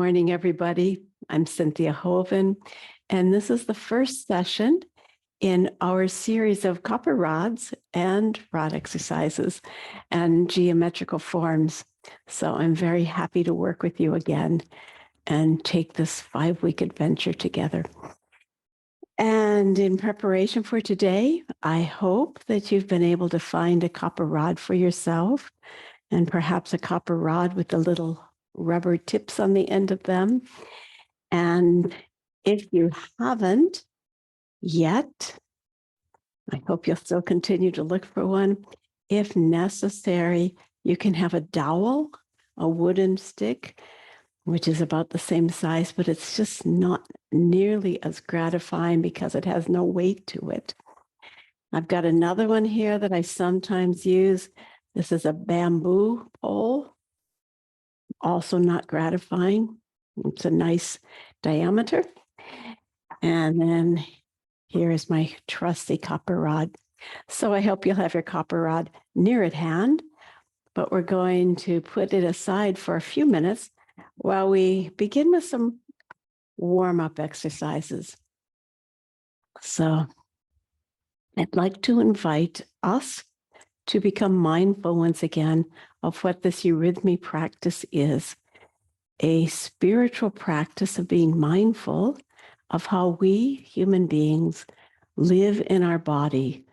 Morning, everybody. I'm Cynthia Hoven, and this is the first session in our series of copper rods and rod exercises and geometrical forms. So I'm very happy to work with you again and take this 5-week adventure together. And in preparation for today, I hope that you've been able to find a copper rod for yourself, and perhaps a copper rod with the little rubber tips on the end of them. And if you haven't yet, I hope you'll still continue to look for one. If necessary, you can have a dowel, a wooden stick, which is about the same size, but it's just not nearly as gratifying because it has no weight to it. I've got another one here that I sometimes use. This is a bamboo pole, also not gratifying. It's a nice diameter. And then here is my trusty copper rod. So I hope you'll have your copper rod near at hand, but we're going to put it aside for a few minutes while we begin with some warm-up exercises. So I'd like to invite us to become mindful once again of what this eurythmy practice is, a spiritual practice of being mindful of how we human beings live in our body,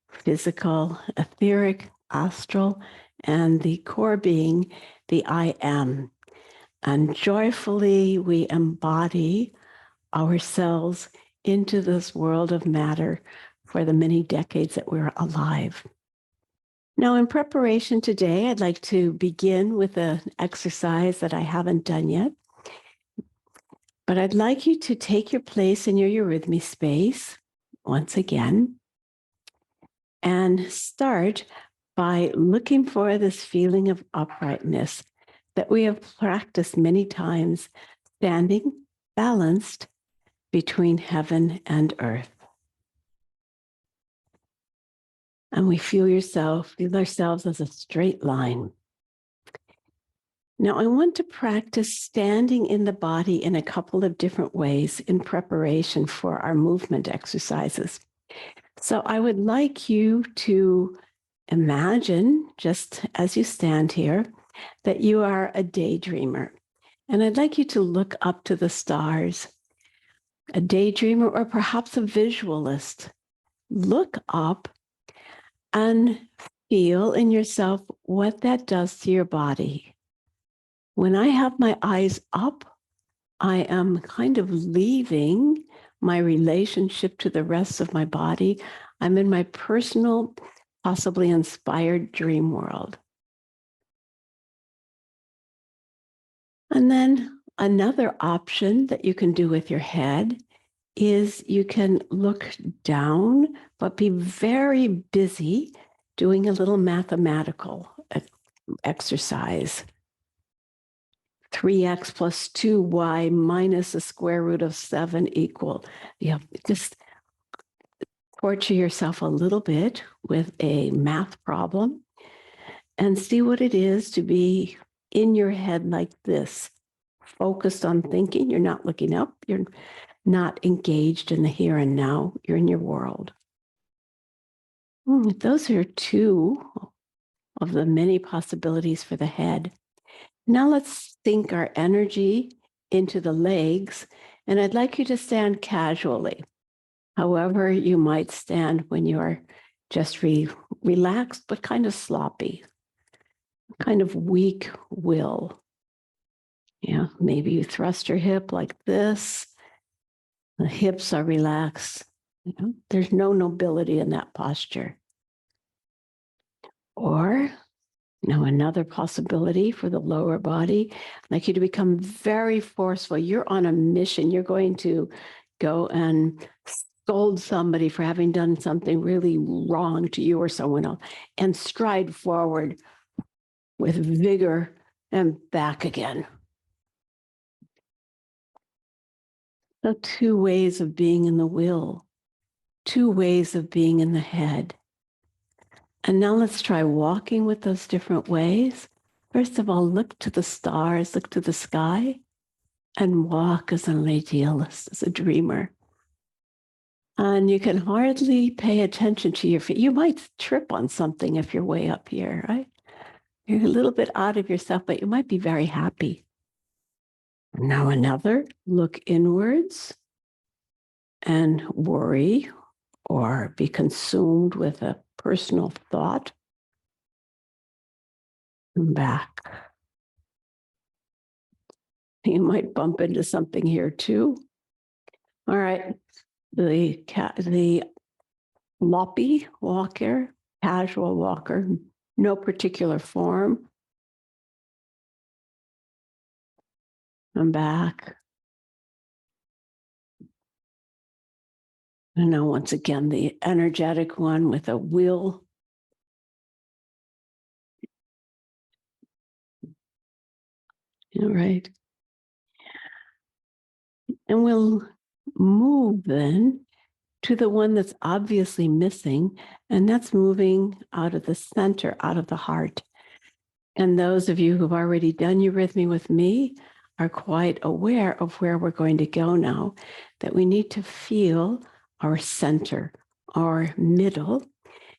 physical, etheric, astral, and the core being the I am. And joyfully we embody ourselves into this world of matter for the many decades that we're alive. Now, in preparation today, I'd like to begin with an exercise that I haven't done yet. But I'd like you to take your place in your eurythmy space once again and start by looking for this feeling of uprightness that we have practiced many times, standing balanced between heaven and earth. And we feel ourselves as a straight line. Now, I want to practice standing in the body in a couple of different ways in preparation for our movement exercises. So I would like you to imagine, just as you stand here, that you are a daydreamer. And I'd like you to look up to the stars. A daydreamer or perhaps a visualist. Look up and feel in yourself what that does to your body. When I have my eyes up, I am kind of leaving my relationship to the rest of my body. I'm in my personal, possibly inspired dream world. And then another option that you can do with your head is you can look down, but be very busy doing a little mathematical exercise. 3x plus 2y minus the square root of 7 equal. Just torture yourself a little bit with a math problem and see what it is to be in your head like this, focused on thinking. You're not looking up. You're not engaged in the here and now. You're in your world. Those are two of the many possibilities for the head. Now let's sink our energy into the legs, and I'd like you to stand casually. However, you might stand when you're just relaxed, but kind of sloppy, kind of weak will. Yeah, maybe you thrust your hip like this. The hips are relaxed. There's no nobility in that posture. Or another possibility for the lower body, I'd like you to become very forceful. You're on a mission. You're going to go and scold somebody for having done something really wrong to you or someone else, and stride forward with vigor and back again. So 2 ways of being in the will, 2 ways of being in the head. And now let's try walking with those different ways. First of all, look to the stars, look to the sky. and walk as an idealist, as a dreamer. And you can hardly pay attention to your feet. You might trip on something if you're way up here, right? You're a little bit out of yourself, but you might be very happy. Now another, look inwards and worry or be consumed with a personal thought. And back. You might bump into something here too. All right, the loppy walker, casual walker, no particular form. I'm back. And now once again, the energetic one with a will. All right. And we'll move then to the one that's obviously missing, and that's moving out of the center, out of the heart. And those of you who've already done eurythmy with me are quite aware of where we're going to go now, that we need to feel our center, our middle.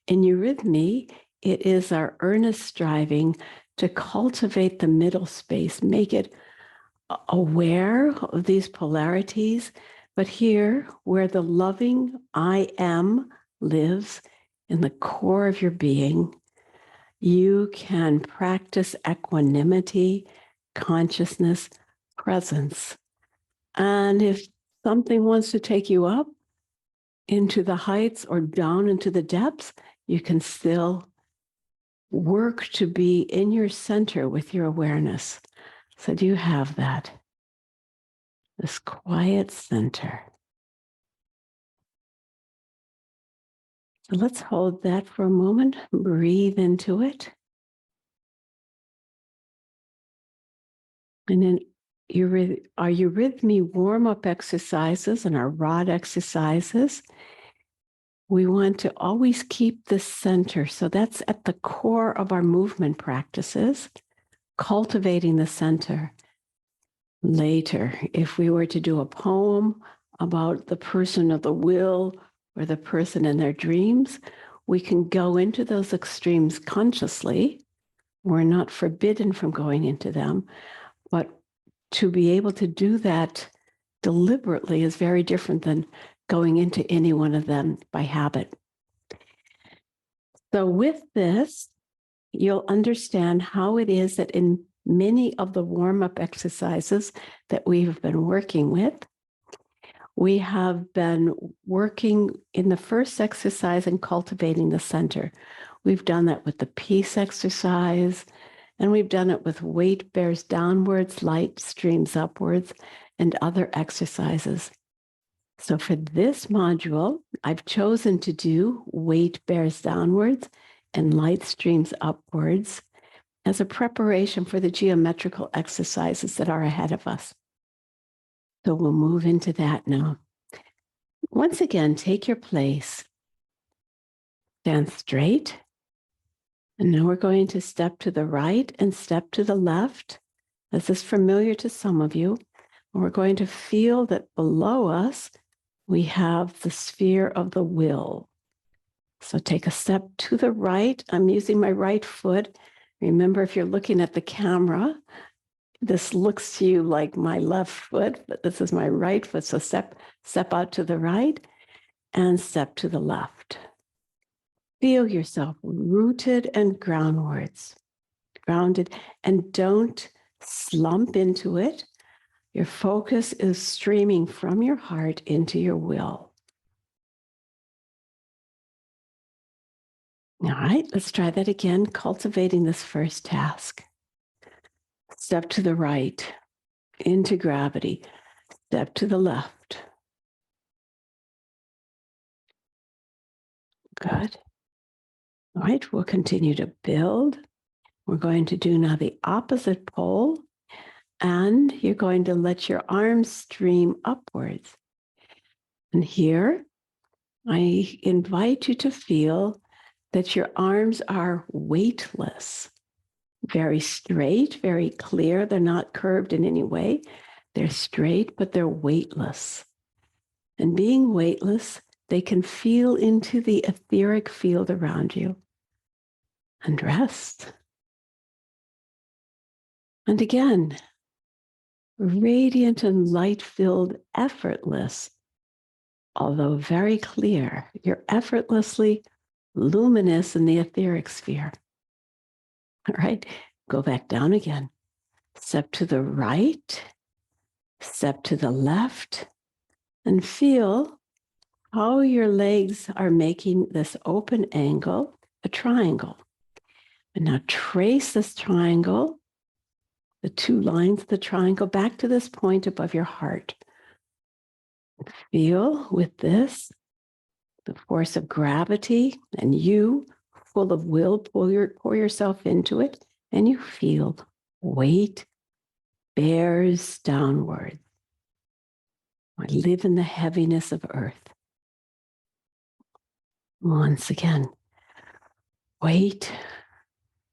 In eurythmy, it is our earnest striving to cultivate the middle space, make it aware of these polarities, but here where the loving I am lives in the core of your being, you can practice equanimity, consciousness, presence. And if something wants to take you up into the heights or down into the depths, you can still work to be in your center with your awareness. So do you have that? This quiet center. So let's hold that for a moment. Breathe into it. And then our eurythmy warm-up exercises and our rod exercises, we want to always keep the center. So that's at the core of our movement practices, cultivating the center. Later, if we were to do a poem about the person of the will or the person in their dreams, we can go into those extremes consciously. We're not forbidden from going into them, but to be able to do that deliberately is very different than going into any one of them by habit. So with this, you'll understand how it is that in many of the warm-up exercises that we've been working with, we have been working in the first exercise and cultivating the center. We've done that with the peace exercise, and we've done it with weight bears downwards, light streams upwards, and other exercises. So for this module, I've chosen to do weight bears downwards and light streams upwards as a preparation for the geometrical exercises that are ahead of us. So we'll move into that now. Once again, take your place. Stand straight. And now we're going to step to the right and step to the left. This is familiar to some of you. And we're going to feel that below us, we have the sphere of the will. So take a step to the right. I'm using my right foot. Remember, if you're looking at the camera, this looks to you like my left foot, but this is my right foot. So step out to the right and step to the left. Feel yourself rooted and grounded, and don't slump into it. Your focus is streaming from your heart into your will. All right, let's try that again, cultivating this first task. Step to the right, into gravity. Step to the left. Good. All right, we'll continue to build. We're going to do now the opposite pole, and you're going to let your arms stream upwards. And here, I invite you to feel that your arms are weightless, very straight, very clear. They're not curved in any way. They're straight, but they're weightless. And being weightless, they can feel into the etheric field around you and rest. And again, radiant and light-filled, effortless, although very clear. You're effortlessly luminous in the etheric sphere. All right, go back down again. Step to the right, step to the left, and feel how your legs are making this open angle, a triangle. And now trace this triangle, the two lines of the triangle, back to this point above your heart. Feel with this, the force of gravity, and you, full of will, pour yourself into it, and you feel weight bears downward. I live in the heaviness of earth. Once again, weight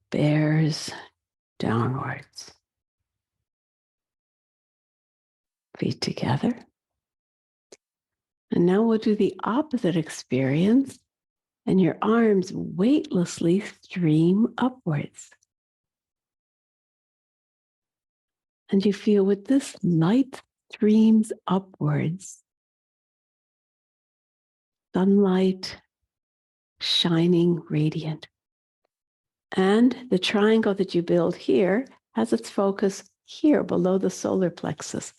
bears downwards. Feet together. And now we'll do the opposite experience, and your arms weightlessly stream upwards. And you feel with this light streams upwards, sunlight shining radiant. And the triangle that you build here has its focus here below the solar plexus.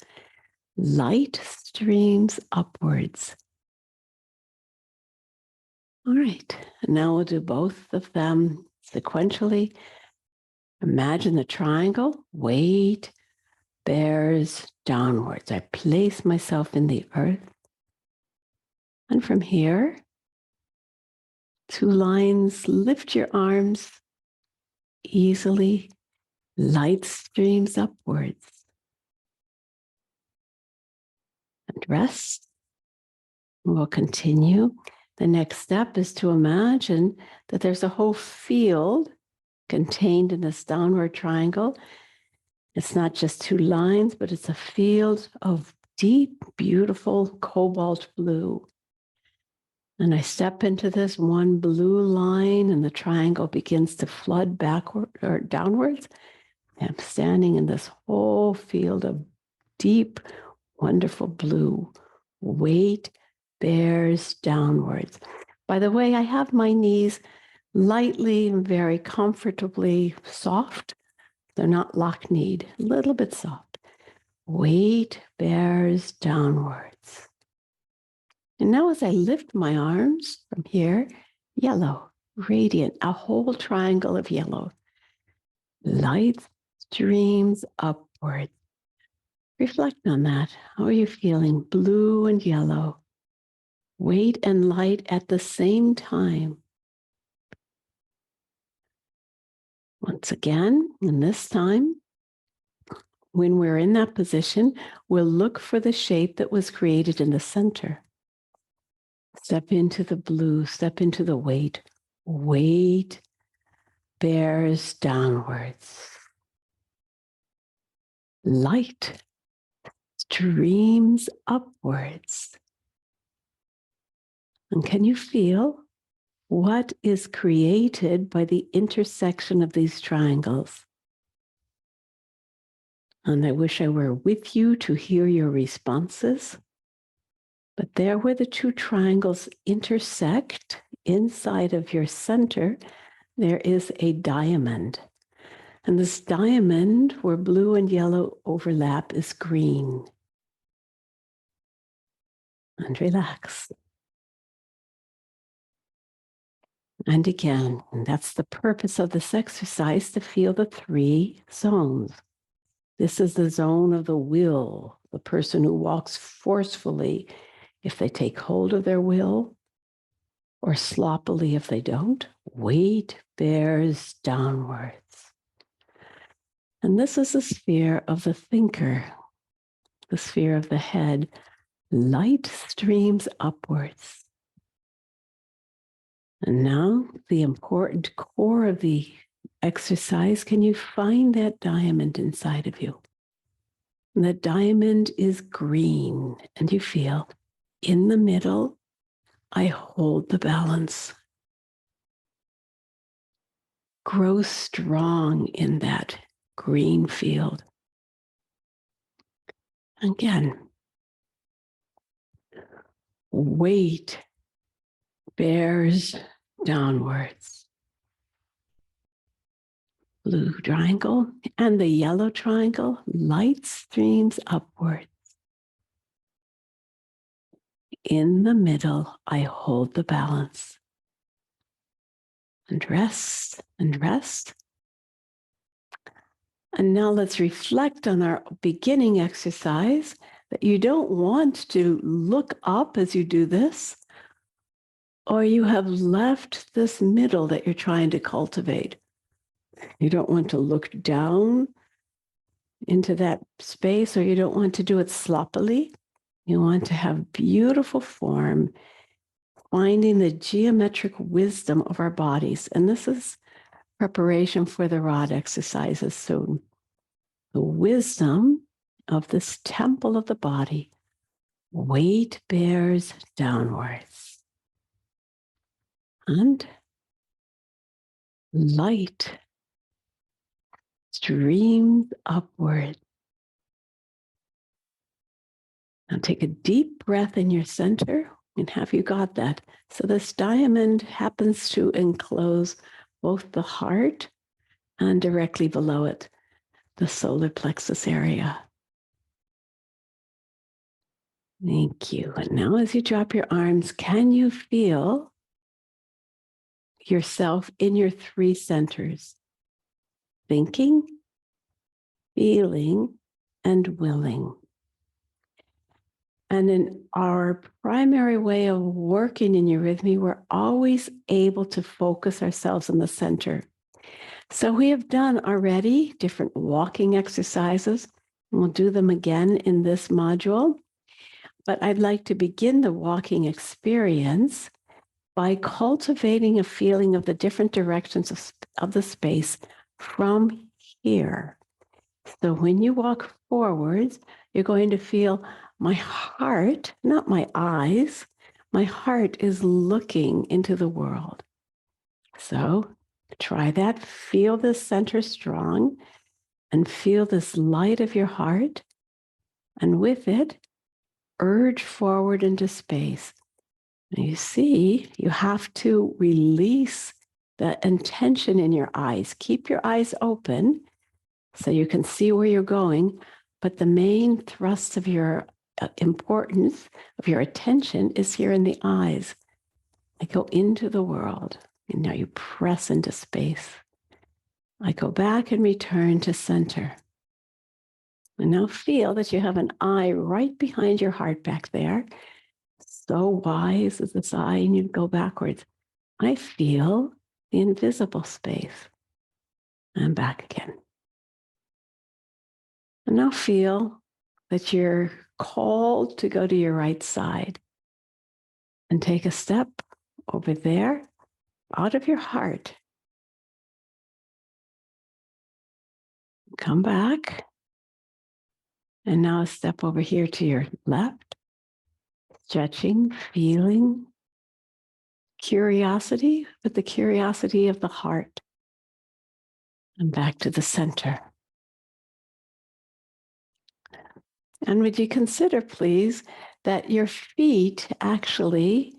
Light streams upwards. All right, now we'll do both of them sequentially. Imagine the triangle, weight bears downwards. I place myself in the earth. And from here, two lines, lift your arms easily, light streams upwards. And rest. We'll continue. The next step is to imagine that there's a whole field contained in this downward triangle. It's not just two lines, but it's a field of deep, beautiful cobalt blue. And I step into this one blue line, and the triangle begins to flood backward or downwards. I'm standing in this whole field of deep, wonderful blue. Weight bears downwards. By the way, I have my knees lightly and very comfortably soft. They're not lock-kneed, a little bit soft. Weight bears downwards. And now as I lift my arms from here, yellow, radiant, a whole triangle of yellow. Light streams upward. Reflect on that. How are you feeling? Blue and yellow. Weight and light at the same time. Once again, and this time, when we're in that position, we'll look for the shape that was created in the center. Step into the blue, step into the weight. Weight bears downwards. Light streams upwards. And can you feel what is created by the intersection of these triangles? And I wish I were with you to hear your responses. But there where the two triangles intersect, inside of your center, there is a diamond. And this diamond, where blue and yellow overlap, is green. And relax. And again, and that's the purpose of this exercise, to feel the three zones. This is the zone of the will, the person who walks forcefully if they take hold of their will, or sloppily if they don't. Weight bears downwards. And this is the sphere of the thinker, the sphere of the head. Light streams upwards. And now the important core of the exercise, can you find that diamond inside of you? And the diamond is green, and you feel in the middle, I hold the balance. Grow strong in that green field. Again, weight bears downwards. Blue triangle and the yellow triangle, light streams upward. In the middle, I hold the balance. And rest and rest. And now let's reflect on our beginning exercise that you don't want to look up as you do this, or you have left this middle that you're trying to cultivate. You don't want to look down into that space, or you don't want to do it sloppily. You want to have beautiful form, finding the geometric wisdom of our bodies. And this is preparation for the rod exercises soon. The wisdom of this temple of the body, weight bears downwards. And light streams upward. Now take a deep breath in your center, and have you got that? So this diamond happens to enclose both the heart and directly below it, the solar plexus area. Thank you. And now as you drop your arms, can you feel yourself in your three centers? Thinking, feeling, and willing. And in our primary way of working in eurythmy, we're always able to focus ourselves in the center. So we have done already different walking exercises, and we'll do them again in this module. But I'd like to begin the walking experience by cultivating a feeling of the different directions of the space from here. So when you walk forwards, you're going to feel my heart, not my eyes, my heart is looking into the world. So try that. Feel this center strong and feel this light of your heart. And with it, urge forward into space. And you see, you have to release the intention in your eyes. Keep your eyes open so you can see where you're going. But the main thrust of your importance of your attention is here in the eyes. I go into the world, and now you press into space. I go back and return to center. And now feel that you have an eye right behind your heart back there. So wise is this eye, and you go backwards. I feel the invisible space. And back again. And now feel that you're called to go to your right side and take a step over there out of your heart. Come back. And now a step over here to your left. Stretching, feeling, curiosity, but the curiosity of the heart. And back to the center. And would you consider, please, that your feet actually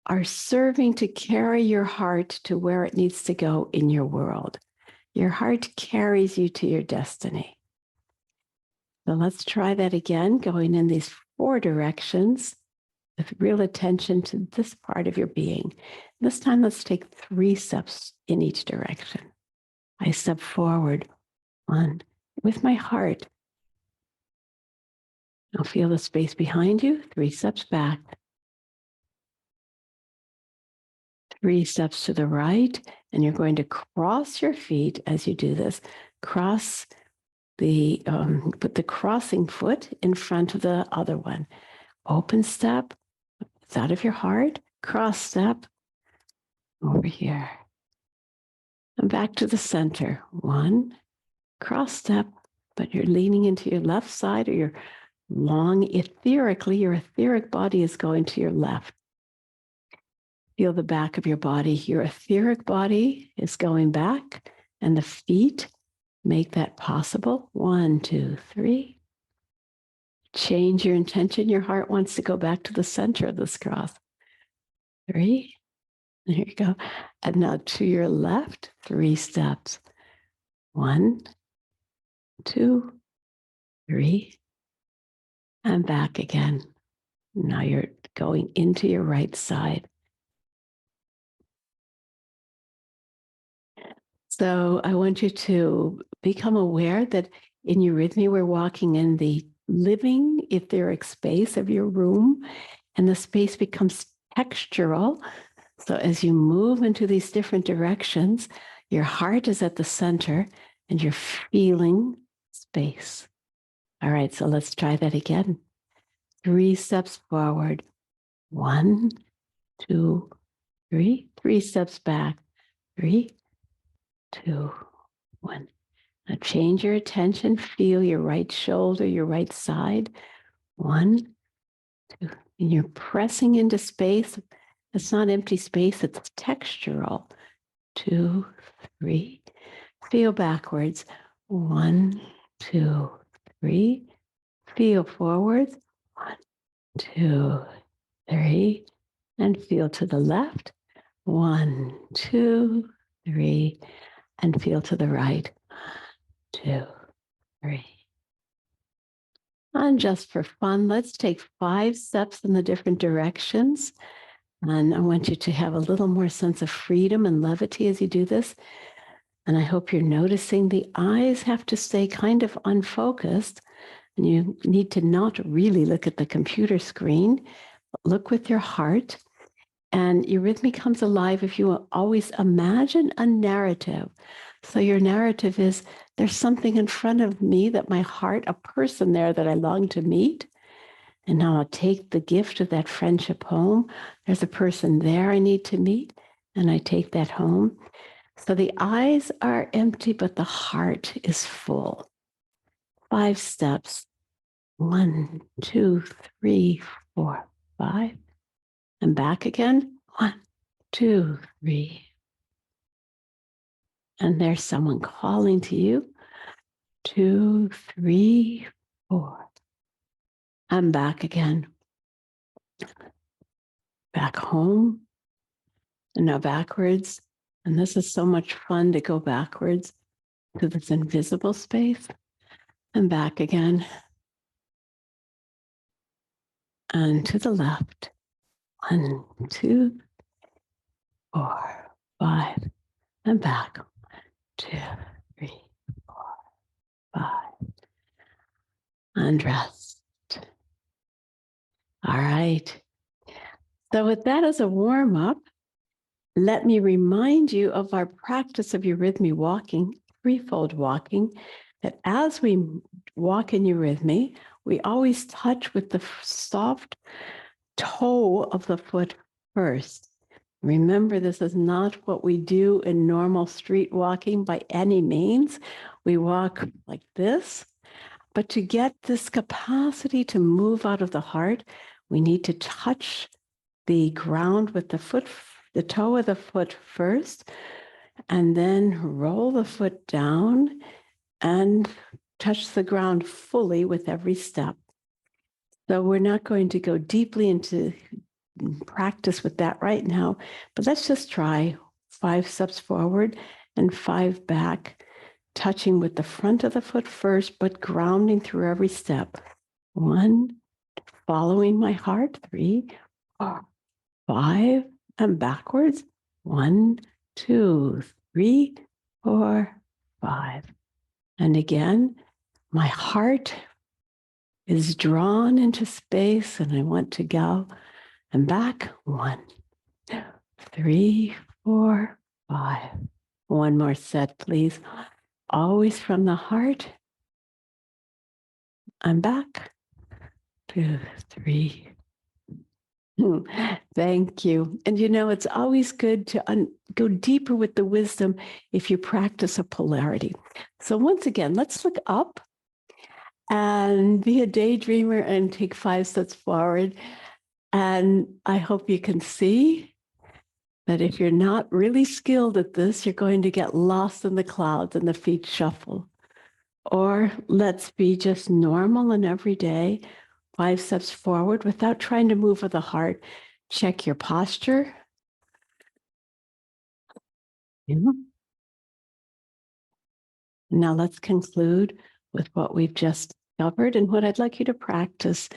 are serving to carry your heart to where it needs to go in your world. Your heart carries you to your destiny. So let's try that again, going in these four directions with real attention to this part of your being. This time, let's take 3 steps in each direction. I step forward, 1, with my heart. Now feel the space behind you, 3 steps back. 3 steps to the right, and you're going to cross your feet as you do this. Cross the, put the crossing foot in front of the other one. Open step, it's out of your heart. Cross step, over here. And back to the center. 1, cross step, but you're leaning into your left side, or you're long etherically, your etheric body is going to your left. Feel the back of your body. Your etheric body is going back, and the feet make that possible. 1, 2, 3. Change your intention. Your heart wants to go back to the center of this cross. 3. There you go. And now to your left, 3 steps. 1, 2, 3, and back again. Now you're going into your right side. So I want you to become aware that in eurythmy, we're walking in the living etheric space of your room, and the space becomes textural. So as you move into these different directions, your heart is at the center and you're feeling space. All right, so let's try that again. 3 steps forward. 1, 2, 3. 3 steps back. 3, 2, 1. Now change your attention. Feel your right shoulder, your right side. 1, 2. And you're pressing into space. It's not empty space, it's textural. 2, 3. Feel backwards. 1, 2, 3. Feel forwards. 1, 2, 3. And feel to the left. 1, 2, 3. And feel to the right. 2, 3. And just for fun, let's take 5 steps in the different directions. And I want you to have a little more sense of freedom and levity as you do this. And I hope you're noticing the eyes have to stay kind of unfocused. And you need to not really look at the computer screen, but look with your heart. And eurythmy comes alive if you always imagine a narrative. So your narrative is, there's something in front of me that my heart, a person there that I long to meet. And now I'll take the gift of that friendship home. There's a person there I need to meet, and I take that home. So the eyes are empty, but the heart is full. 5 steps. 1, 2, 3, 4, 5. And back again. 1, 2, 3. And there's someone calling to you. 2, 3, 4. And back again. Back home. And now backwards. And this is so much fun to go backwards to this invisible space. And back again. And to the left. 1, 2, 4, 5. And back. 2, 3, 4, 5. And rest. All right. So with that as a warm-up, let me remind you of our practice of eurythmy walking, threefold walking, that as we walk in eurythmy, we always touch with the soft toe of the foot first. Remember, this is not what we do in normal street walking by any means. We walk like this, but to get this capacity to move out of the heart, we need to touch the ground with the foot, the toe of the foot first, and then roll the foot down and touch the ground fully with every step. So we're not going to go deeply into practice with that right now, but let's just try 5 steps forward and 5 back, touching with the front of the foot first, but grounding through every step. 1, following my heart. 3, 4, 5, and backwards. 1, 2, 3, 4, 5. And again, my heart is drawn into space and I want to go. And back. 1, 3, 4, 5. One more set, please. Always from the heart. I'm back. 2, 3. Thank you. And you know, it's always good to go deeper with the wisdom if you practice a polarity. So once again, let's look up and be a daydreamer and take 5 steps forward. And I hope you can see that if you're not really skilled at this, you're going to get lost in the clouds and the feet shuffle. Or let's be just normal and everyday, 5 steps forward without trying to move with the heart. Check your posture. Yeah. Now let's conclude with what we've just covered and what I'd like you to practice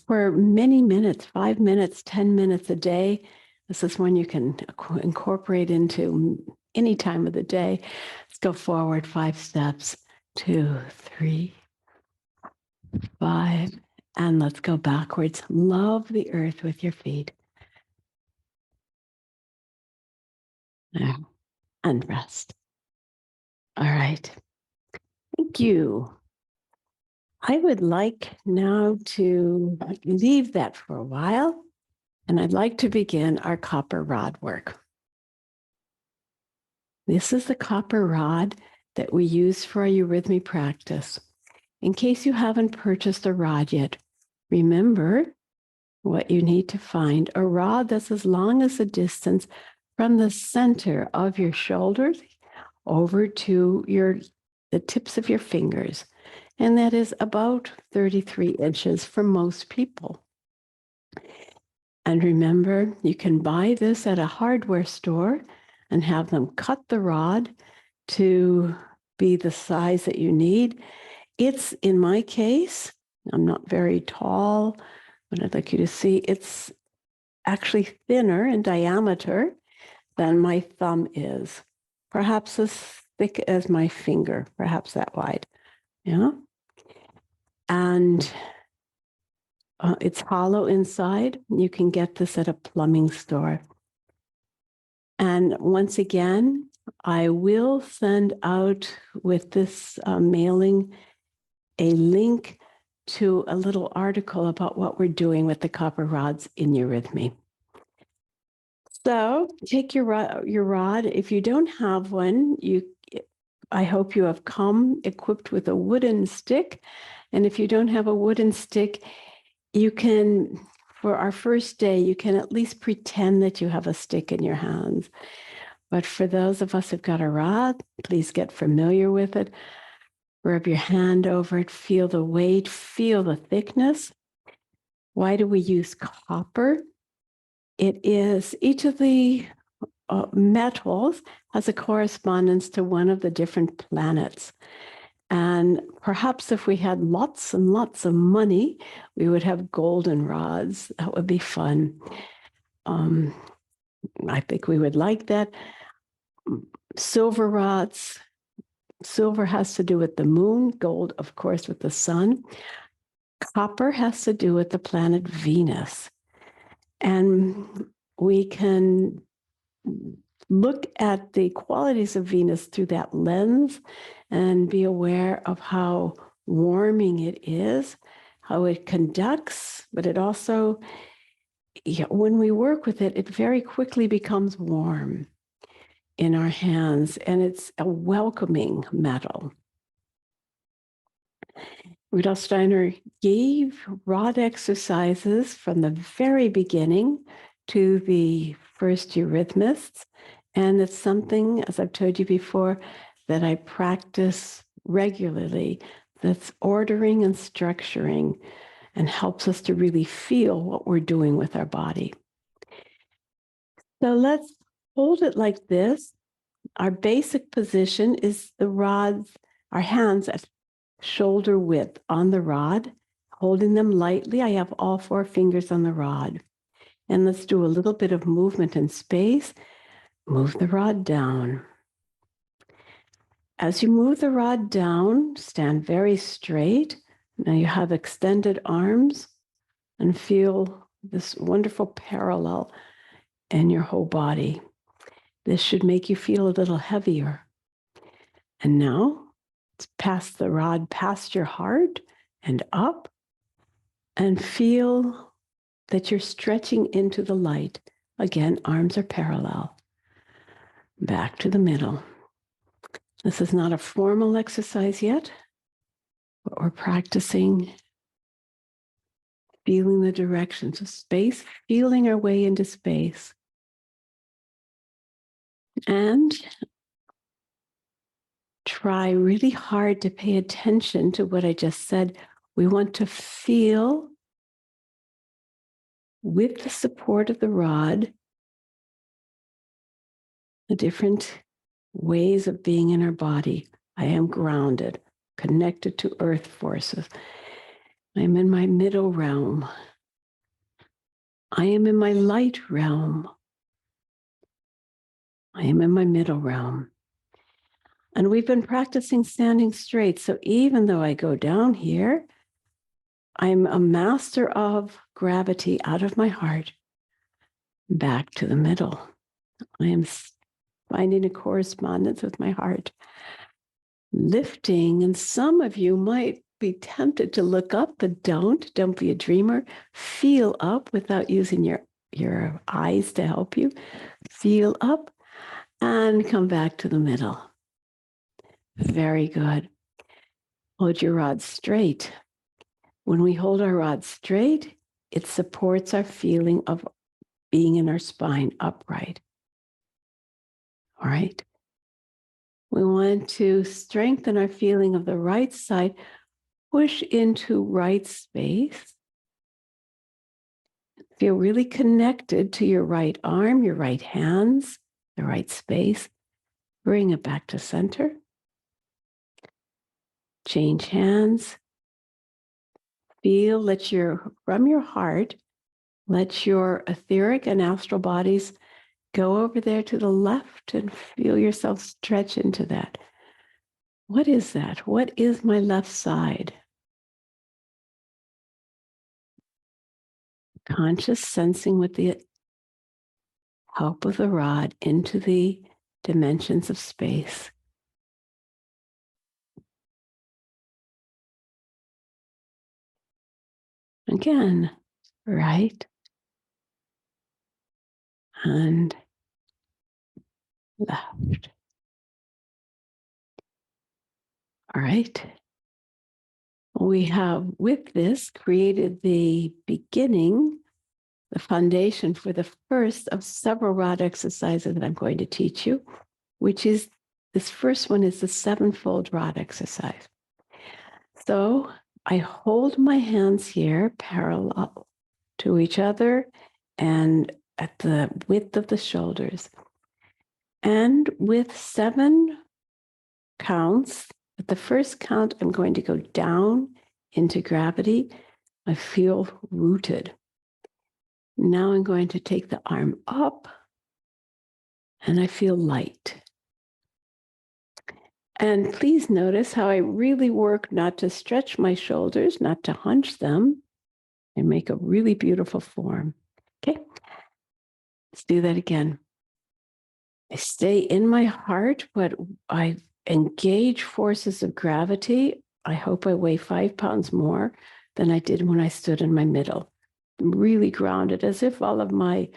for many minutes, 5 minutes, 10 minutes a day. This is one you can incorporate into any time of the day. Let's go forward 5 steps, 2, 3, 5, and let's go backwards. Love the earth with your feet. There. And rest. All right. Thank you. I would like now to leave that for a while, and I'd like to begin our copper rod work. This is the copper rod that we use for our eurythmy practice. In case you haven't purchased a rod yet, remember what you need to find: a rod that's as long as the distance from the center of your shoulders over to the tips of your fingers. And that is about 33 inches for most people. And remember, you can buy this at a hardware store and have them cut the rod to be the size that you need. It's, in my case, I'm not very tall, but I'd like you to see it's actually thinner in diameter than my thumb is. Perhaps as thick as my finger, perhaps that wide. Yeah. And it's hollow inside. You can get this at a plumbing store. And once again, I will send out with this mailing a link to a little article about what we're doing with the copper rods in eurythmy. So take your rod. If you don't have one, I hope you have come equipped with a wooden stick. And if you don't have a wooden stick, you can, for our first day, you can at least pretend that you have a stick in your hands. But for those of us who've got a rod, please get familiar with it. Rub your hand over it, feel the weight, feel the thickness. Why do we use copper? It is, each of the metals has a correspondence to one of the different planets. And perhaps if we had lots and lots of money, we would have golden rods. That would be fun. I think we would like that. Silver rods. Silver has to do with the moon. Gold, of course, with the sun. Copper has to do with the planet Venus. And we can look at the qualities of Venus through that lens and be aware of how warming it is, how it conducts, but it also, when we work with it, it very quickly becomes warm in our hands, and it's a welcoming metal. Rudolf Steiner gave rod exercises from the very beginning to the first eurythmists. And it's something, as I've told you before, that I practice regularly, that's ordering and structuring and helps us to really feel what we're doing with our body. So let's hold it like this. Our basic position is the rods, our hands at shoulder width on the rod, holding them lightly. I have all 4 fingers on the rod. And let's do a little bit of movement in space. Move the rod down. As you move the rod down, stand very straight. Now you have extended arms and feel this wonderful parallel in your whole body. This should make you feel a little heavier. And now, pass the rod past your heart and up, and feel that you're stretching into the light. Again, arms are parallel. Back to the middle. This is not a formal exercise yet. but we're practicing feeling the directions of space, feeling our way into space. And try really hard to pay attention to what I just said. We want to feel, with the support of the rod, the different ways of being in our body. I am grounded, connected to earth forces. I'm in my middle realm. I am in my light realm. I am in my middle realm. And we've been practicing standing straight. So even though I go down here, I'm a master of gravity out of my heart back to the middle. I am finding a correspondence with my heart. Lifting, and some of you might be tempted to look up, but don't be a dreamer. Feel up without using your eyes to help you. Feel up and come back to the middle. Very good. Hold your rod straight. When we hold our rod straight, it supports our feeling of being in our spine upright. All right. We want to strengthen our feeling of the right side. Push into right space. Feel really connected to your right arm, your right hands, the right space. Bring it back to center. Change hands. Feel, from your heart, let your etheric and astral bodies go over there to the left and feel yourself stretch into that. What is that? What is my left side? Conscious sensing with the help of the rod into the dimensions of space. Again, right and left. All right. We have, with this, created the beginning, the foundation for the first of several rod exercises that I'm going to teach you, which is, this first one is the sevenfold rod exercise. So I hold my hands here parallel to each other and at the width of the shoulders. And with 7 counts, at the first count, I'm going to go down into gravity. I feel rooted. Now I'm going to take the arm up and I feel light. And please notice how I really work not to stretch my shoulders, not to hunch them, and make a really beautiful form. Okay, let's do that again. I stay in my heart, but I engage forces of gravity. I hope I weigh 5 pounds more than I did when I stood in my middle. I'm really grounded, as if all of my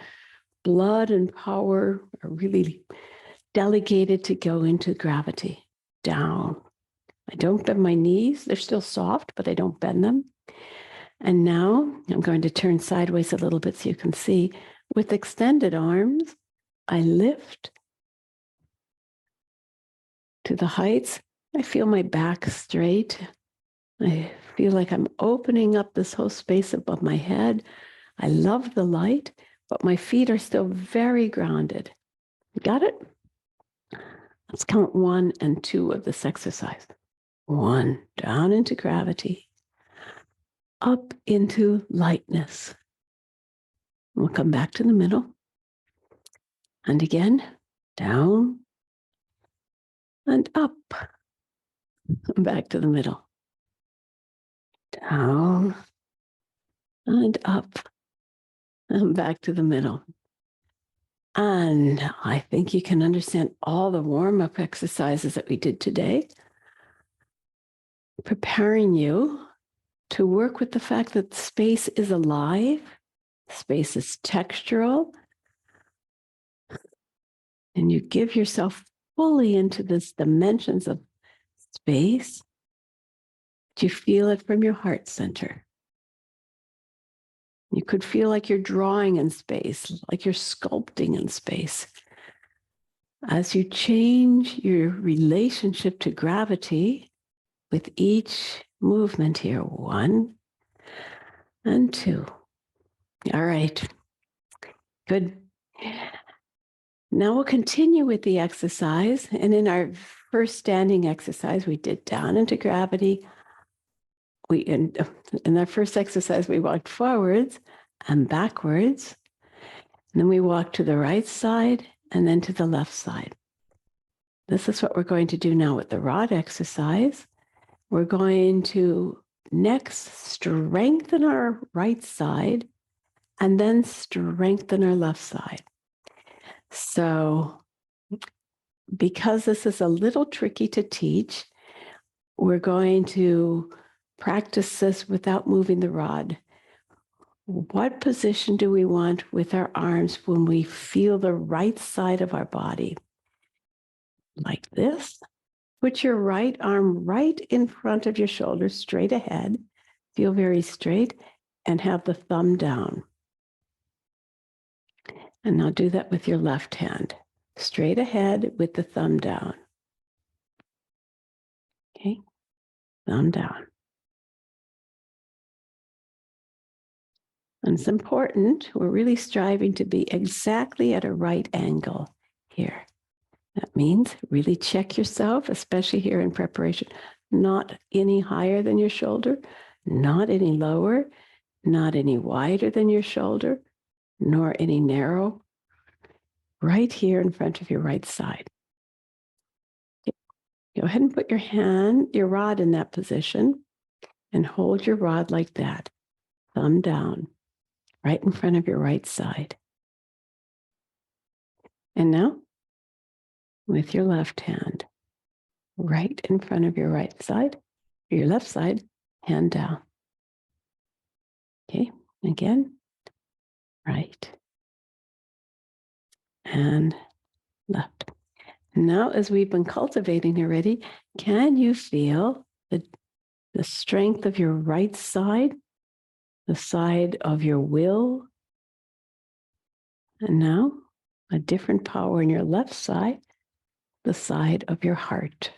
blood and power are really delegated to go into gravity, down. I don't bend my knees. They're still soft, but I don't bend them. And now I'm going to turn sideways a little bit so you can see. With extended arms, I lift to the heights. I feel my back straight. I feel like I'm opening up this whole space above my head. I love the light, but my feet are still very grounded. Got it? Let's count 1 and 2 of this exercise. 1, down into gravity, up into lightness. We'll come back to the middle. And again, down and up. Back to the middle. Down and up. And back to the middle. And I think you can understand all the warm-up exercises that we did today, preparing you to work with the fact that space is alive, space is textural, and you give yourself fully into this dimensions of space, Do you feel it from your heart center? You could feel like you're drawing in space, like you're sculpting in space. As you change your relationship to gravity with each movement here, 1 and 2. All right, good. Now we'll continue with the exercise. And in our first standing exercise, we did down into gravity. In our first exercise, we walked forwards and backwards. And then we walked to the right side and then to the left side. This is what we're going to do now with the rod exercise. We're going to next strengthen our right side and then strengthen our left side. So because this is a little tricky to teach, we're going to practice this without moving the rod. What position do we want with our arms when we feel the right side of our body? Like this. Put your right arm right in front of your shoulder, straight ahead. Feel very straight and have the thumb down. And now do that with your left hand. Straight ahead with the thumb down. Okay, thumb down. And it's important, we're really striving to be exactly at a right angle here. That means really check yourself, especially here in preparation, not any higher than your shoulder, not any lower, not any wider than your shoulder, nor any narrow, right here in front of your right side. Go ahead and put your rod in that position and hold your rod like that, thumb down, right in front of your right side. And now, with your left hand, right in front of your right side, your left side, hand down. Okay, again, right and left. Now, as we've been cultivating already, can you feel the strength of your right side, the side of your will? And now, a different power in your left side, the side of your heart.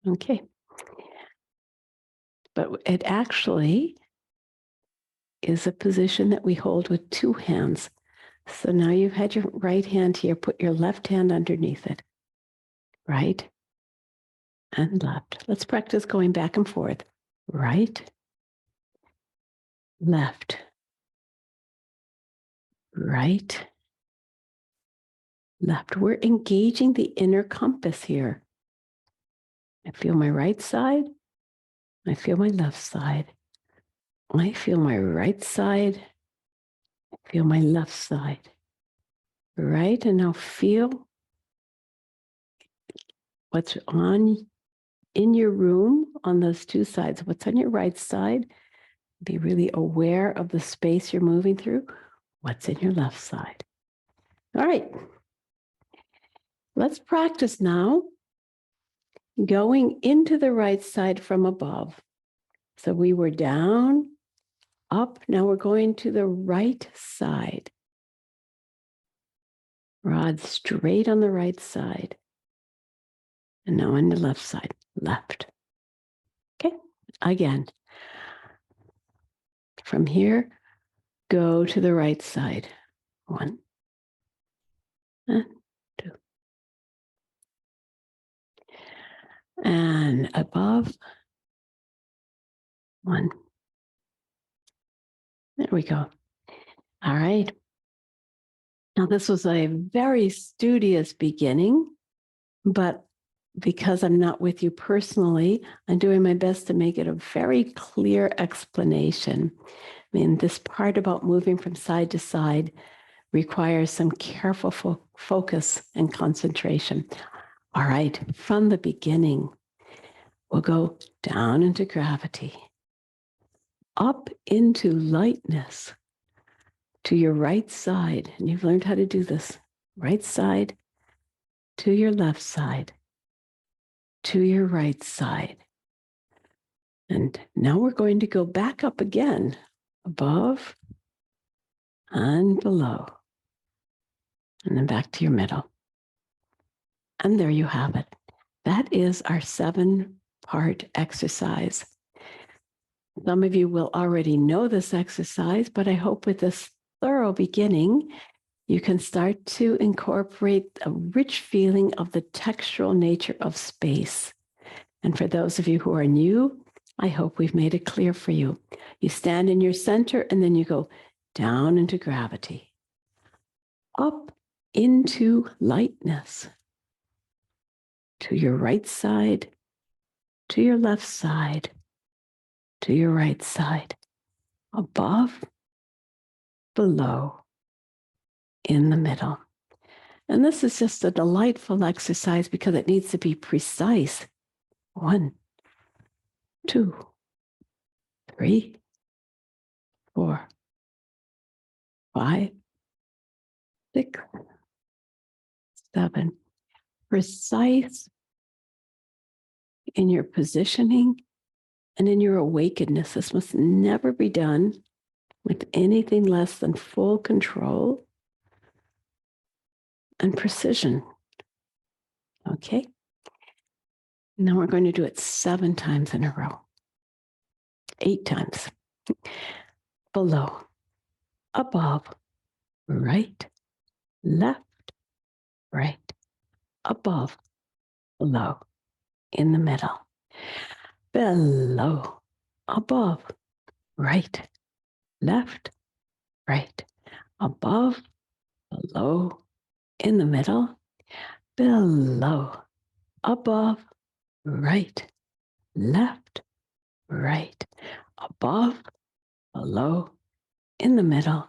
Okay. But it actually is a position that we hold with 2 hands. So now you've had your right hand here, put your left hand underneath it. Right and left. Let's practice going back and forth. Right, left, right, left. We're engaging the inner compass here. I feel my right side. I feel my left side. I feel my right side. I feel my left side. Right, and now feel what's on in your room on those 2 sides. What's on your right side? Be really aware of the space you're moving through. What's in your left side? All right. Let's practice now going into the right side from above. So we were down, up. Now we're going to the right side. Rod straight on the right side. And now on the left side, left. Okay, again. From here, go to the right side. 1 and 2. And above, 1. There we go. All right. Now, this was a very studious beginning, but because I'm not with you personally, I'm doing my best to make it a very clear explanation. I mean, this part about moving from side to side requires some careful focus and concentration. All right, from the beginning, we'll go down into gravity, up into lightness, to your right side. And you've learned how to do this. Right side to your left side, to your right side, And now we're going to go back up again, above and below, and then back to your middle. And there you have it. That is our 7-part exercise. Some of you will already know this exercise, but I hope with this thorough beginning, you can start to incorporate a rich feeling of the textural nature of space. And for those of you who are new, I hope we've made it clear for you. You stand in your center and then you go down into gravity, up into lightness, to your right side, to your left side, to your right side, above, below, in the middle. And this is just a delightful exercise because it needs to be precise. 1, 2, 3, 4, 5, 6, 7. Precise in your positioning and in your awakenedness. This must never be done with anything less than full control and precision. Okay? Now we're going to do it 7 times in a row. 8 times. Below, above, right, left, right, above, below, in the middle. Below, above, right, left, right, above, below, in the middle. Below, above, right, left, right, above, below, in the middle.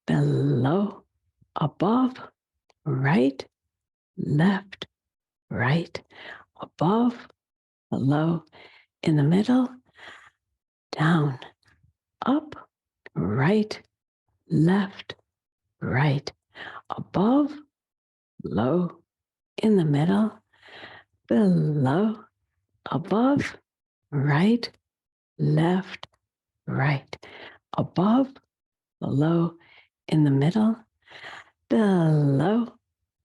Below, above, right, left, right, above, below, in the middle, down, up, right, left, right, above, below, in the middle, below, above, right, left, right, above, below, in the middle, below,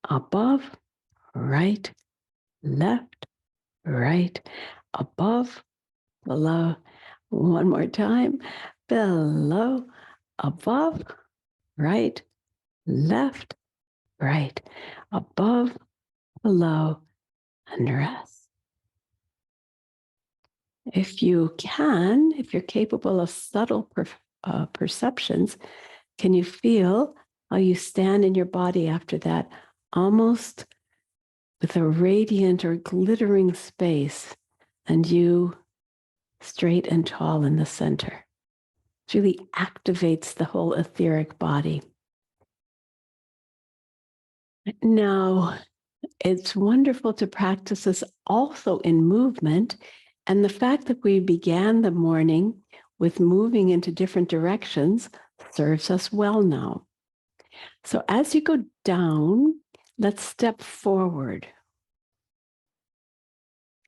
above, right, left, right, above, below. One more time. Below, above, right, left, right, above, below, and rest. If you can, if you're capable of subtle perceptions, can you feel how you stand in your body after that, almost with a radiant or glittering space, and you straight and tall in the center? It really activates the whole etheric body. Now, it's wonderful to practice this also in movement. And the fact that we began the morning with moving into different directions serves us well now. So as you go down, let's step forward.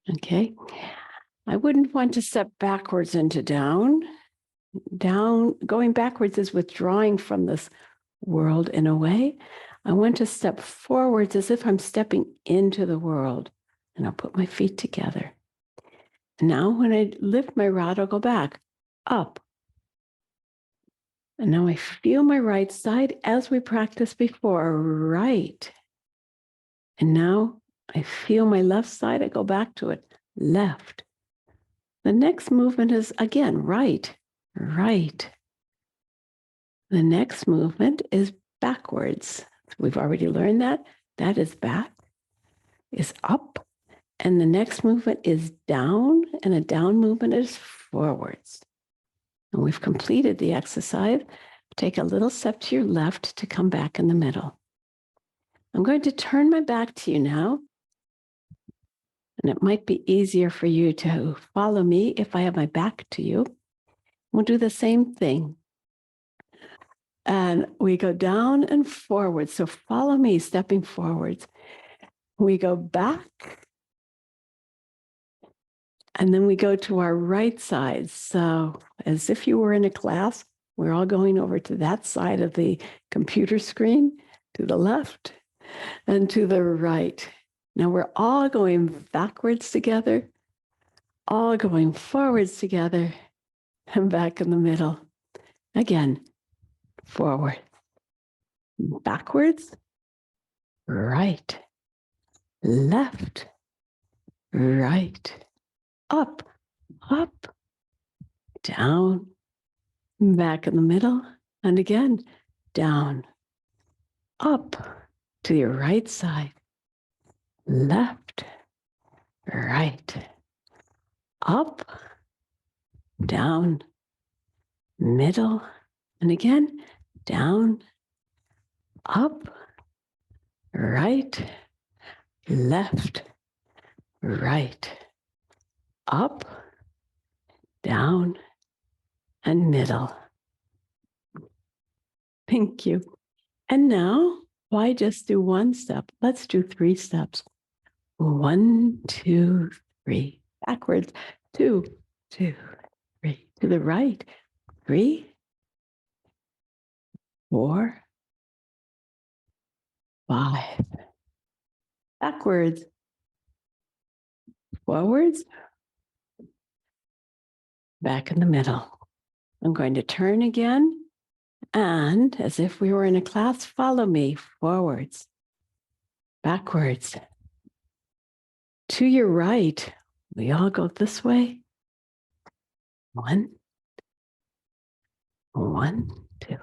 Okay. I wouldn't want to step backwards into down. Down, going backwards is withdrawing from this world in a way. I want to step forwards as if I'm stepping into the world, and I'll put my feet together. Now when I lift my rod, I'll go back, up. And now I feel my right side as we practiced before, right. And now I feel my left side, I go back to it, left. The next movement is again, right, right. The next movement is backwards. We've already learned that. That is back, is up. And the next movement is down, and a down movement is forwards. And we've completed the exercise. Take a little step to your left to come back in the middle. I'm going to turn my back to you now. And it might be easier for you to follow me if I have my back to you. We'll do the same thing. And we go down and forward. So follow me, stepping forwards. We go back. And then we go to our right side. So as if you were in a class, we're all going over to that side of the computer screen, to the left and to the right. Now we're all going backwards together, all going forwards together, and back in the middle. Again, forward, backwards, right, left, right, up, up, down, back in the middle, and again, down, up to your right side, left, right, up, down, middle, and again, down, up, right, left, right, up, down, and middle. Thank you. And now, why just do one step? Let's do 3 steps. 1, 2, 3. Backwards. 2, 2, 3. To the right. 3, 4, 5. Backwards. Forwards. Back in the middle. I'm going to turn again. And as if we were in a class, follow me. Forwards. Backwards. To your right. We all go this way. 1, 1, 2,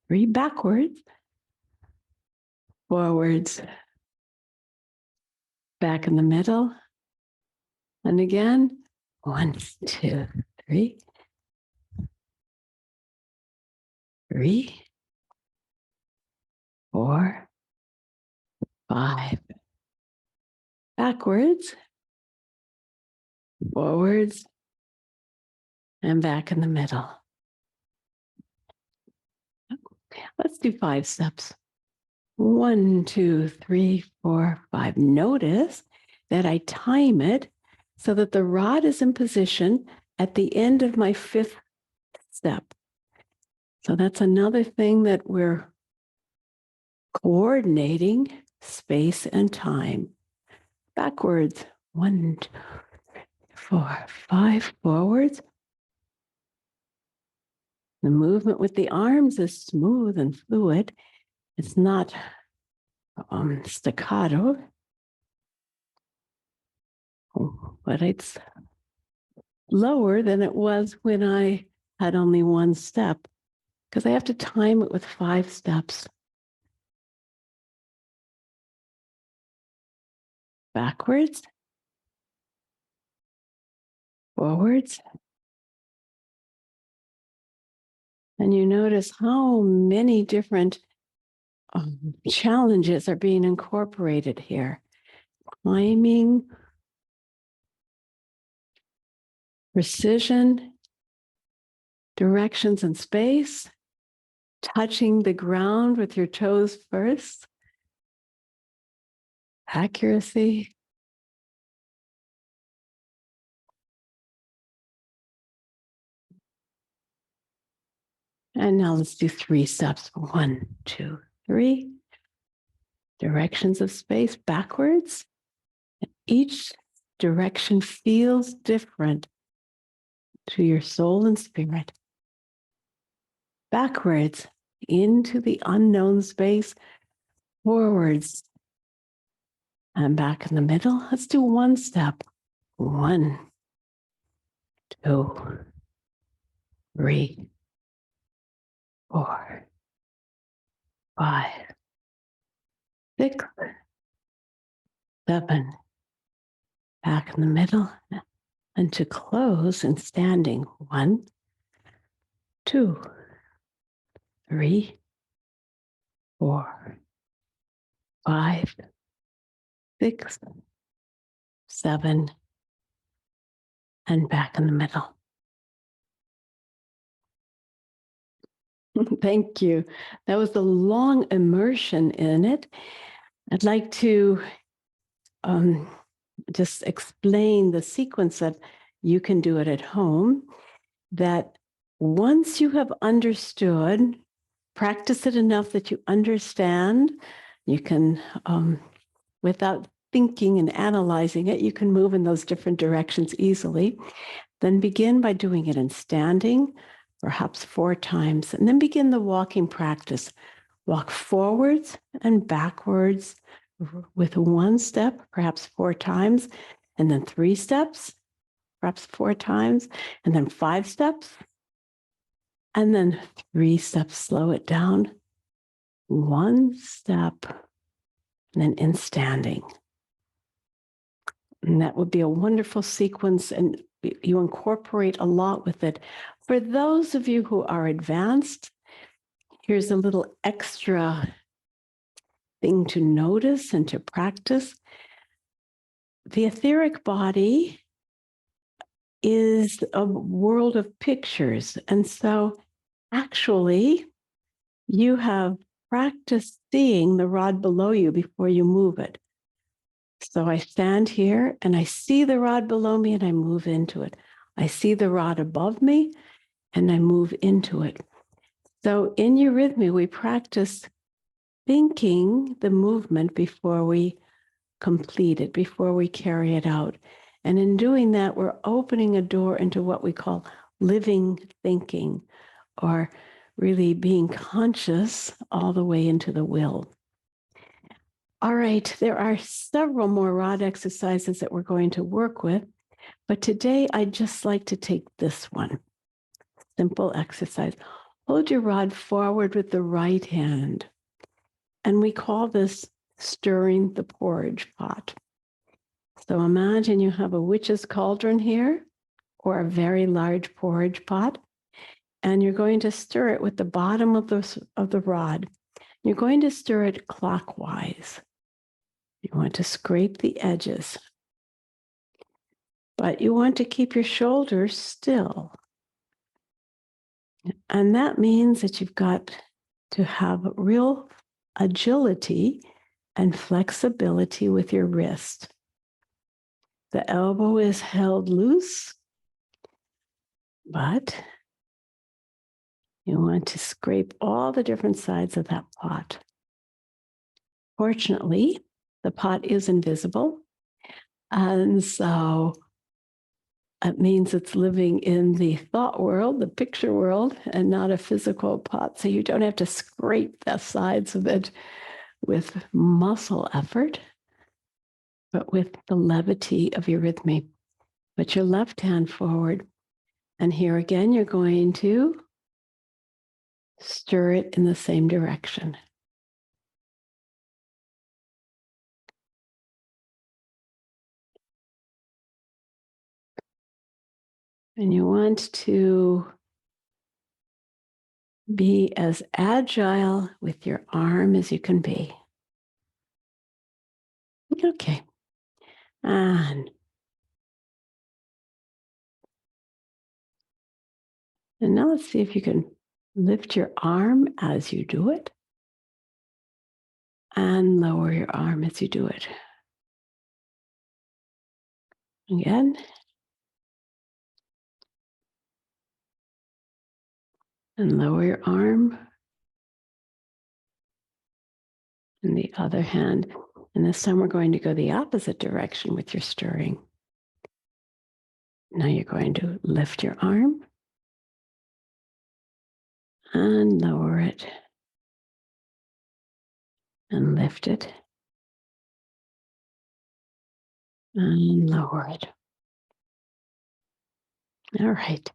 3. Backwards. Forwards. Back in the middle. And again. 1, 2, 3. 3, 4, 5. Backwards. Forwards. And back in the middle. Let's do 5 steps. 1, 2, 3, 4, 5. Notice that I time it so that the rod is in position at the end of my 5th step. So that's another thing that we're coordinating space and time. Backwards. 1, 2, 3, 4, 5. Forwards. The movement with the arms is smooth and fluid. It's not staccato, but it's lower than it was when I had only 1 step, because I have to time it with 5 steps. Backwards, forwards. And you notice how many different challenges are being incorporated here. Timing, precision, directions in space, touching the ground with your toes first, accuracy. And now let's do 3 steps. 1, 2, 3. Directions of space backwards. Each direction feels different to your soul and spirit. Backwards into the unknown space, forwards and back in the middle. Let's do 1 step. 1, 2, 3, 4, 5, 6, 7. Back in the middle. And to close and standing. 1, 2, 3, 4, 5, 6, 7, and back in the middle. Thank you. That was a long immersion in it. I'd like to just explain the sequence that you can do it at home, that once you have understood, practice it enough that you understand, you can, without thinking and analyzing it, you can move in those different directions easily. Then begin by doing it in standing, perhaps 4 times, and then begin the walking practice. Walk forwards and backwards with 1 step, perhaps 4 times, and then 3 steps, perhaps 4 times, and then 5 steps, and then 3 steps. Slow it down, 1 step, and then in standing. And that would be a wonderful sequence, and you incorporate a lot with it. For those of you who are advanced, here's a little extra thing to notice and to practice. The etheric body is a world of pictures. And so actually, you have practiced seeing the rod below you before you move it. So I stand here and I see the rod below me and I move into it. I see the rod above me and I move into it. So in eurythmy, we practice thinking the movement before we complete it, before we carry it out. And in doing that, we're opening a door into what we call living thinking, or really being conscious all the way into the will. All right, there are several more rod exercises that we're going to work with, but today I'd just like to take this one. Simple exercise. Hold your rod forward with the right hand. And we call this stirring the porridge pot. So imagine you have a witch's cauldron here, or a very large porridge pot, and you're going to stir it with the bottom of the rod. You're going to stir it clockwise. You want to scrape the edges, but you want to keep your shoulders still. And that means that you've got to have real agility and flexibility with your wrist. The elbow is held loose, but you want to scrape all the different sides of that pot. Fortunately, the pot is invisible, and so it means it's living in the thought world, the picture world, and not a physical pot. So you don't have to scrape the sides of it with muscle effort, but with the levity of eurythmy. Put your left hand forward, and here again, you're going to stir it in the same direction. And you want to be as agile with your arm as you can be. Okay. And now let's see if you can lift your arm as you do it and lower your arm as you do it. Again. And lower your arm. And the other hand. And this time we're going to go the opposite direction with your stirring. Now you're going to lift your arm and lower it and lift it and lower it. All right.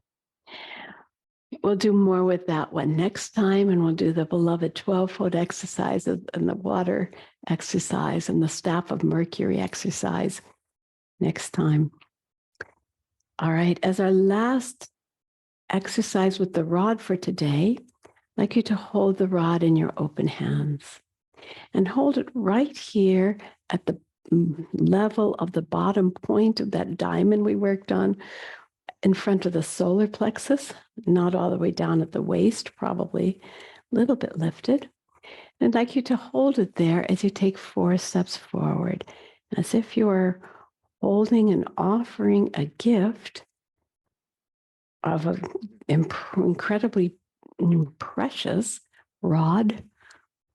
We'll do more with that one next time, and we'll do the beloved 12-foot exercise and the water exercise and the staff of Mercury exercise next time. All right, as our last exercise with the rod for today, I'd like you to hold the rod in your open hands and hold it right here at the level of the bottom point of that diamond we worked on, in front of the solar plexus, not all the way down at the waist, probably a little bit lifted. And I'd like you to hold it there as you take 4 steps forward, as if you are holding and offering a gift of an incredibly precious rod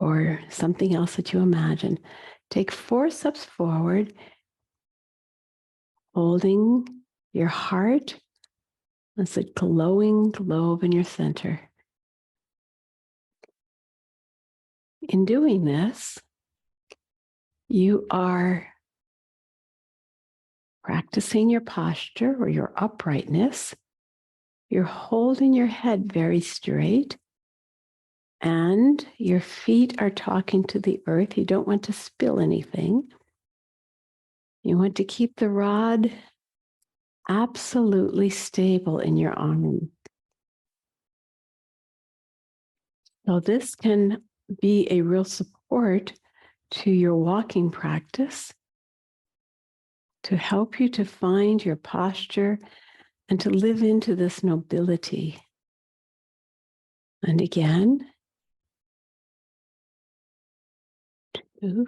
or something else that you imagine. Take 4 steps forward, holding your heart as a glowing globe in your center. In doing this, you are practicing your posture or your uprightness. You're holding your head very straight, and your feet are talking to the earth. You don't want to spill anything. You want to keep the rod absolutely stable in your arm. So this can be a real support to your walking practice, to help you to find your posture and to live into this nobility. And again, 2.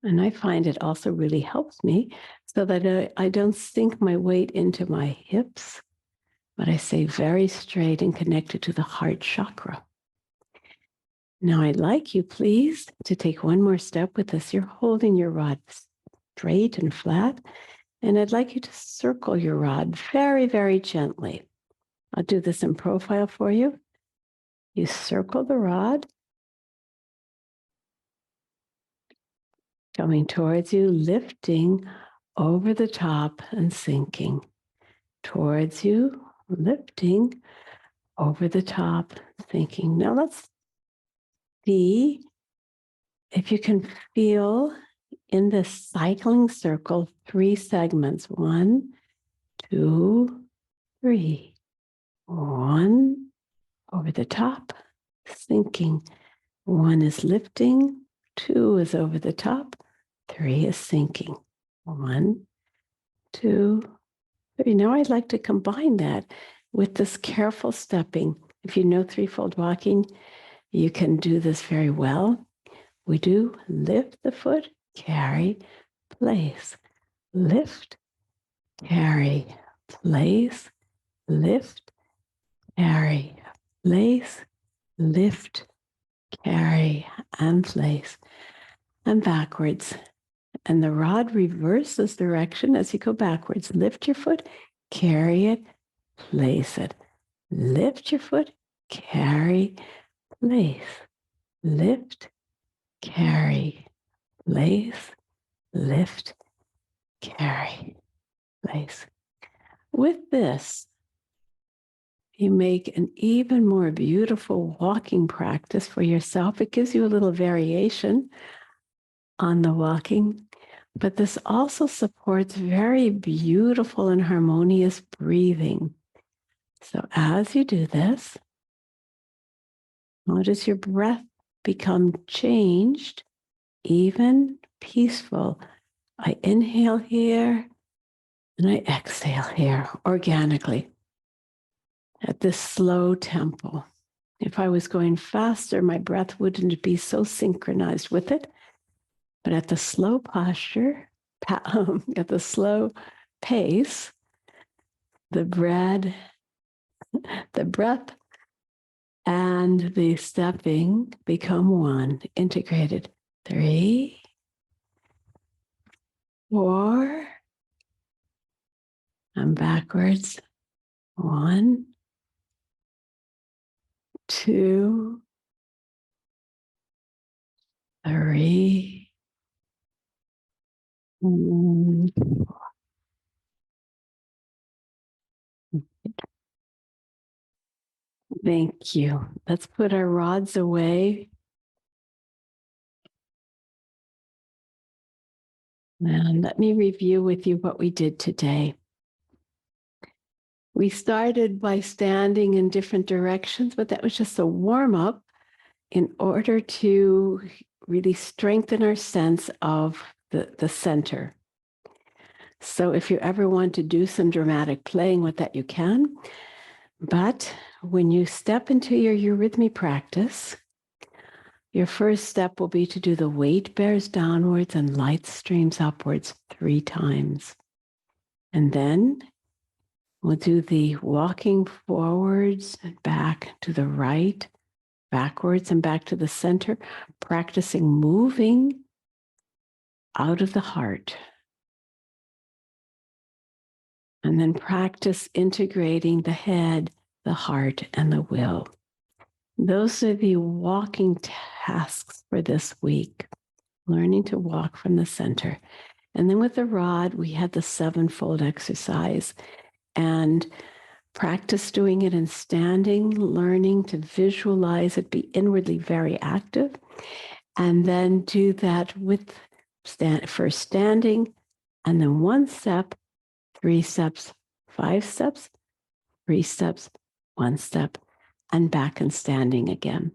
And I find it also really helps me so that I don't sink my weight into my hips, but I stay very straight and connected to the heart chakra. Now I'd like you, please, to take one more step with this. You're holding your rod straight and flat, and I'd like you to circle your rod very, very gently. I'll do this in profile for you. You circle the rod, coming towards you, lifting over the top and sinking. Towards you, lifting over the top, sinking. Now let's see if you can feel in this cycling circle 3 segments. 1, 2, 3. 1 over the top, sinking. 1 is lifting, 2 is over the top, 3 is sinking. 1, 2, 3. Now I'd like to combine that with this careful stepping. If you know threefold walking, you can do this very well. We do lift the foot, carry, place, lift, carry, place, lift, carry, place, lift, carry, and place, and backwards. And the rod reverses direction as you go backwards. Lift your foot, carry it, place it. Lift your foot, carry, place, lift, carry, place, lift, carry, place. With this, you make an even more beautiful walking practice for yourself. It gives you a little variation on the walking, but this also supports very beautiful and harmonious breathing. So as you do this, notice your breath become changed, even, peaceful. I inhale here and I exhale here organically at this slow tempo. If I was going faster, my breath wouldn't be so synchronized with it. But at the slow posture, at the slow pace, the breath and the stepping become one, integrated. 3, 4, and backwards. 1, 2, 3, and 4. Thank you. Let's put our rods away. And let me review with you what we did today. We started by standing in different directions, but that was just a warm-up in order to really strengthen our sense of the center. So if you ever want to do some dramatic playing with that, you can. But when you step into your eurythmy practice, your first step will be to do the weight bears downwards and light streams upwards 3 times. And then We'll do the walking forwards and back to the right, backwards and back to the center, practicing moving out of the heart. And then practice integrating the head, the heart, and the will. Those are the walking tasks for this week, learning to walk from the center. And then with the rod, we had the sevenfold exercise and practice doing it in standing, learning to visualize it, be inwardly very active, and then do that with first standing, and then 1 step, 3 steps, 5 steps, 3 steps, 1 step, and back and standing again.